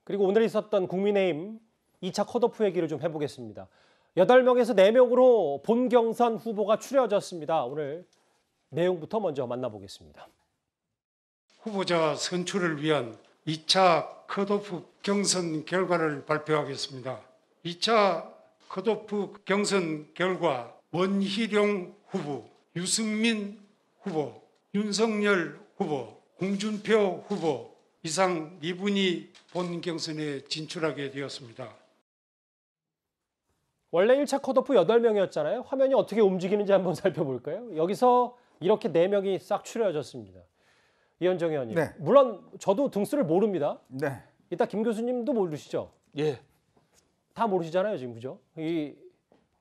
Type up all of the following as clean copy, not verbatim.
그리고 오늘 있었던 국민의힘 2차 컷오프 얘기를 좀 해보겠습니다. 8명에서 4명으로 본경선 후보가 추려졌습니다. 오늘 내용부터 먼저 만나보겠습니다. 후보자 선출을 위한 2차 컷오프 경선 결과를 발표하겠습니다. 2차 컷오프 경선 결과 원희룡 후보, 유승민 후보, 윤석열 후보, 홍준표 후보 이상 4분이 본 경선에 진출하게 되었습니다. 원래 1차 컷오프 8명이었잖아요. 화면이 어떻게 움직이는지 한번 살펴볼까요? 여기서 이렇게 4명이 싹 추려졌습니다. 이현정 의원님. 네. 물론 저도 등수를 모릅니다. 네. 이따 김 교수님도 모르시죠? 예. 다 모르시잖아요, 지금. 그죠? 이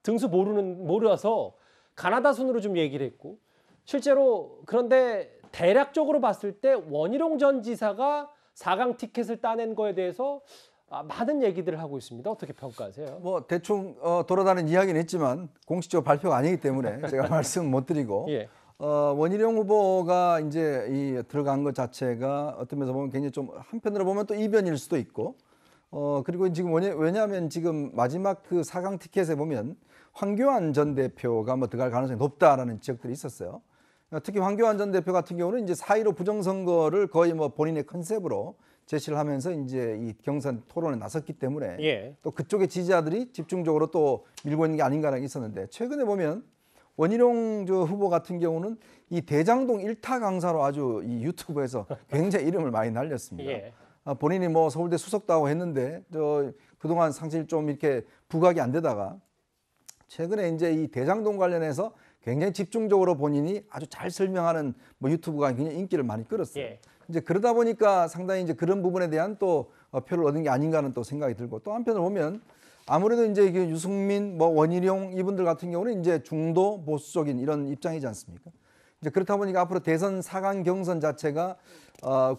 등수 모르어서 가나다 순으로 좀 얘기를 했고, 실제로 그런데 대략적으로 봤을 때 원희룡 전 지사가 4강 티켓을 따낸 거에 대해서 많은 얘기들을 하고 있습니다. 어떻게 평가하세요? 뭐 대충 돌아다니는 이야기는 했지만 공식적으로 발표가 아니기 때문에 제가 말씀 못 드리고 예. 원희룡 후보가 이제 들어간 것 자체가 어떤 면에서 보면 굉장히 좀 한편으로 보면 또 이변일 수도 있고 그리고 지금 왜냐하면 지금 마지막 그 4강 티켓에 보면 황교안 전 대표가 뭐 들어갈 가능성이 높다라는 지적들이 있었어요. 특히 황교안 전 대표 같은 경우는 이제 4.15 부정선거를 거의 뭐 본인의 컨셉으로 제시를 하면서 이제 이 경선 토론에 나섰기 때문에 예. 또 그쪽의 지지자들이 집중적으로 또 밀고 있는 게 아닌가라는 게 있었는데 최근에 보면 원희룡 후보 같은 경우는 이 대장동 1타 강사로 아주 이 유튜브에서 굉장히 이름을 많이 날렸습니다. 예. 본인이 뭐 서울대 수석도 하고 했는데 그동안 사실 좀 이렇게 부각이 안 되다가 최근에 이제 이 대장동 관련해서 굉장히 집중적으로 본인이 아주 잘 설명하는 뭐 유튜브가 굉장히 인기를 많이 끌었어요. 예. 이제 그러다 보니까 상당히 이제 그런 부분에 대한 또 표를 얻은 게 아닌가는 또 생각이 들고 또 한편으로 보면 아무래도 이제 유승민, 뭐 원희룡 이분들 같은 경우는 이제 중도 보수적인 이런 입장이지 않습니까? 이제 그렇다 보니까 앞으로 대선 4강 경선 자체가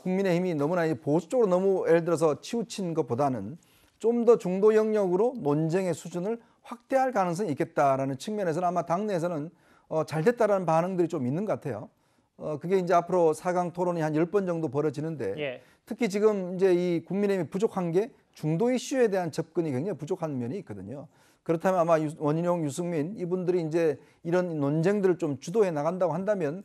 국민의힘이 너무나 보수 쪽으로 너무 예를 들어서 치우친 것보다는 좀 더 중도 영역으로 논쟁의 수준을 확대할 가능성이 있겠다라는 측면에서는 아마 당내에서는 잘 됐다라는 반응들이 좀 있는 것 같아요. 그게 이제 앞으로 4강 토론이 한 10번 정도 벌어지는데 예. 특히 지금 이제 이 국민의힘이 부족한 게 중도 이슈에 대한 접근이 굉장히 부족한 면이 있거든요. 그렇다면 아마 원희룡, 유승민 이분들이 이제 이런 논쟁들을 좀 주도해 나간다고 한다면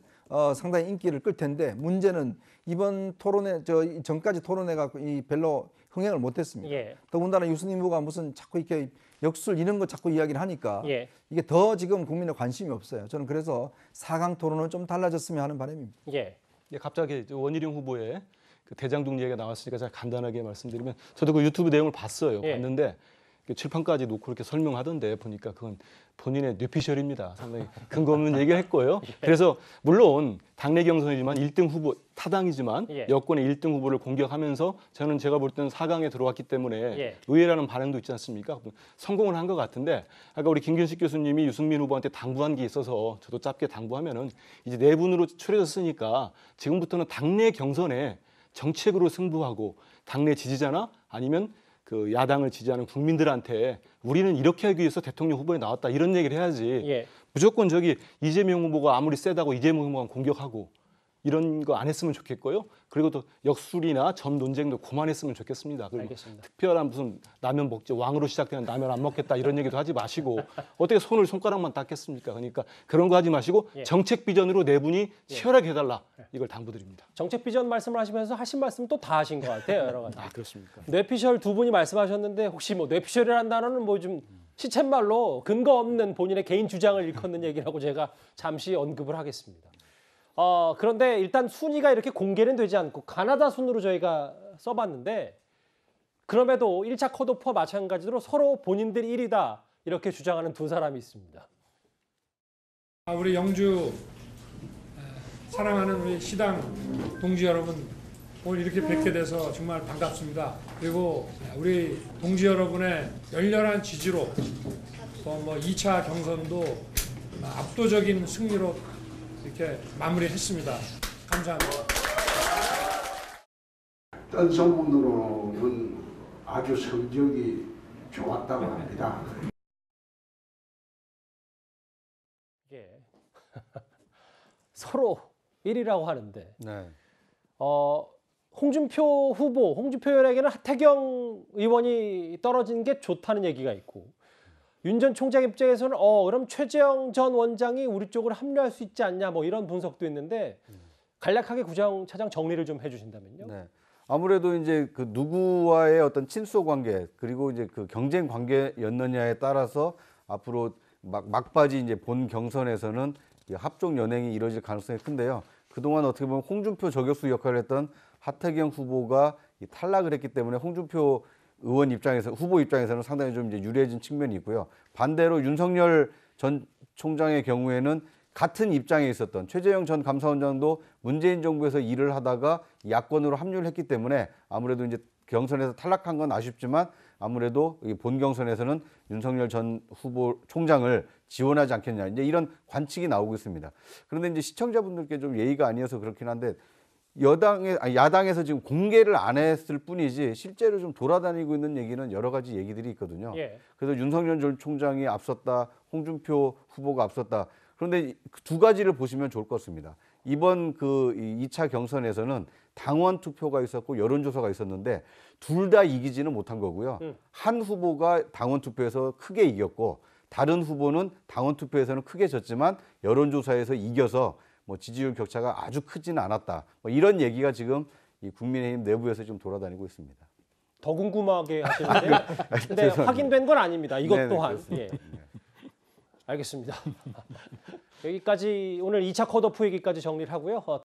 상당히 인기를 끌 텐데 문제는 이번 토론회 전까지 토론회가 별로 흥행을 못했습니다. 예. 더군다나 유승민 후보가 무슨 자꾸 이렇게 역술 이런 거 자꾸 이야기를 하니까 예. 이게 더 지금 국민의 관심이 없어요. 저는 그래서 4강 토론은 좀 달라졌으면 하는 바람입니다. 예. 갑자기 원희룡 후보의 그 대장동 얘기가 나왔으니까 제가 간단하게 말씀드리면 저도 그 유튜브 내용을 봤어요. 예. 봤는데 칠판까지 놓고 이렇게 설명하던데 보니까 그건 본인의 뇌피셜입니다. 상당히 근거 없는 얘기를 했고요. 그래서 물론 당내 경선이지만 1등 후보 타당이지만 예. 여권의 1등 후보를 공격하면서 저는 제가 볼 때는 4강에 들어왔기 때문에 예. 의외라는 반응도 있지 않습니까? 성공을 한 것 같은데 아까 우리 김균식 교수님이 유승민 후보한테 당부한 게 있어서 저도 짧게 당부하면은 이제 4분으로 추려졌으니까 지금부터는 당내 경선에 정책으로 승부하고 당내 지지자나 아니면 그 야당을 지지하는 국민들한테 우리는 이렇게 하기 위해서 대통령 후보에 나왔다 이런 얘기를 해야지. 예. 무조건 이재명 후보가 아무리 세다고 이재명 후보가 공격하고 이런 거 안 했으면 좋겠고요. 그리고 또 역술이나 점 논쟁도 그만했으면 좋겠습니다. 그리고 알겠습니다. 특별한 무슨 라면 먹지 왕으로 시작되는 라면 안 먹겠다 이런 얘기도 하지 마시고 어떻게 손가락만 닦겠습니까? 그러니까 그런 거 하지 마시고 예. 정책 비전으로 네 분이 치열하게 해달라 이걸 당부드립니다. 정책 비전 말씀을 하시면서 하신 말씀 또 다 하신 것 같아요. 여러 가지. 그렇습니까? 뇌피셜 두 분이 말씀하셨는데 혹시 뭐 뇌피셜이라는 단어는 뭐 좀 시쳇말로 근거 없는 본인의 개인 주장을 일컫는 얘기라고 제가 잠시 언급을 하겠습니다. 그런데 일단 순위가 이렇게 공개는 되지 않고 가나다 순으로 저희가 써봤는데 그럼에도 1차 컷오프와 마찬가지로 서로 본인들이 1위다 이렇게 주장하는 두 사람이 있습니다. 우리 영주 사랑하는 우리 시당 동지 여러분 오늘 이렇게 뵙게 돼서 정말 반갑습니다. 그리고 우리 동지 여러분의 열렬한 지지로 또 뭐 2차 경선도 압도적인 승리로 이렇게 마무리했습니다. 감사합니다. 뜬 소문으로는 아주 성적이 좋았다고 합니다. 예. 서로 1위라고 하는데 네. 홍준표 후보, 홍준표 의원에게는 하태경 의원이 떨어진 게 좋다는 얘기가 있고 윤 전 총장 입장에서는 그럼 최재형 전 원장이 우리 쪽으로 합류할 수 있지 않냐 뭐 이런 분석도 있는데 간략하게 구정 차장 정리를 좀 해주신다면요. 네. 아무래도 이제 그 누구와의 어떤 친소 관계 그리고 이제 그 경쟁 관계였느냐에 따라서 앞으로 막바지 이제 본 경선에서는 합종 연행이 이루어질 가능성이 큰데요. 그동안 어떻게 보면 홍준표 저격수 역할을 했던 하태경 후보가 탈락을 했기 때문에 홍준표 의원 입장에서 후보 입장에서는 상당히 좀 이제 유리해진 측면이 있고요. 반대로 윤석열 전 총장의 경우에는 같은 입장에 있었던 최재형 전 감사원장도 문재인 정부에서 일을 하다가 야권으로 합류를 했기 때문에 아무래도 이제 경선에서 탈락한 건 아쉽지만 아무래도 본 경선에서는 윤석열 전 후보 총장을 지원하지 않겠냐 이제 이런 관측이 나오고 있습니다. 그런데 이제 시청자분들께 좀 예의가 아니어서 그렇긴 한데 야당에서 지금 공개를 안 했을 뿐이지 실제로 좀 돌아다니고 있는 얘기는 여러 가지 얘기들이 있거든요. 예. 그래서 윤석열 전 총장이 앞섰다, 홍준표 후보가 앞섰다. 그런데 두 가지를 보시면 좋을 것 같습니다. 이번 그 2차 경선에서는 당원 투표가 있었고 여론조사가 있었는데 둘 다 이기지는 못한 거고요. 한 후보가 당원 투표에서 크게 이겼고 다른 후보는 당원 투표에서는 크게 졌지만 여론조사에서 이겨서 뭐 지지율 격차가 아주 크지는 않았다. 뭐 이런 얘기가 지금 이 국민의힘 내부에서 좀 돌아다니고 있습니다. 더 궁금하게 하시는데 근데 확인된 건 아닙니다. 이것 네네, 또한. 그렇습니다. 예. 알겠습니다. 여기까지 오늘 2차 컷오프 얘기까지 정리를 하고요.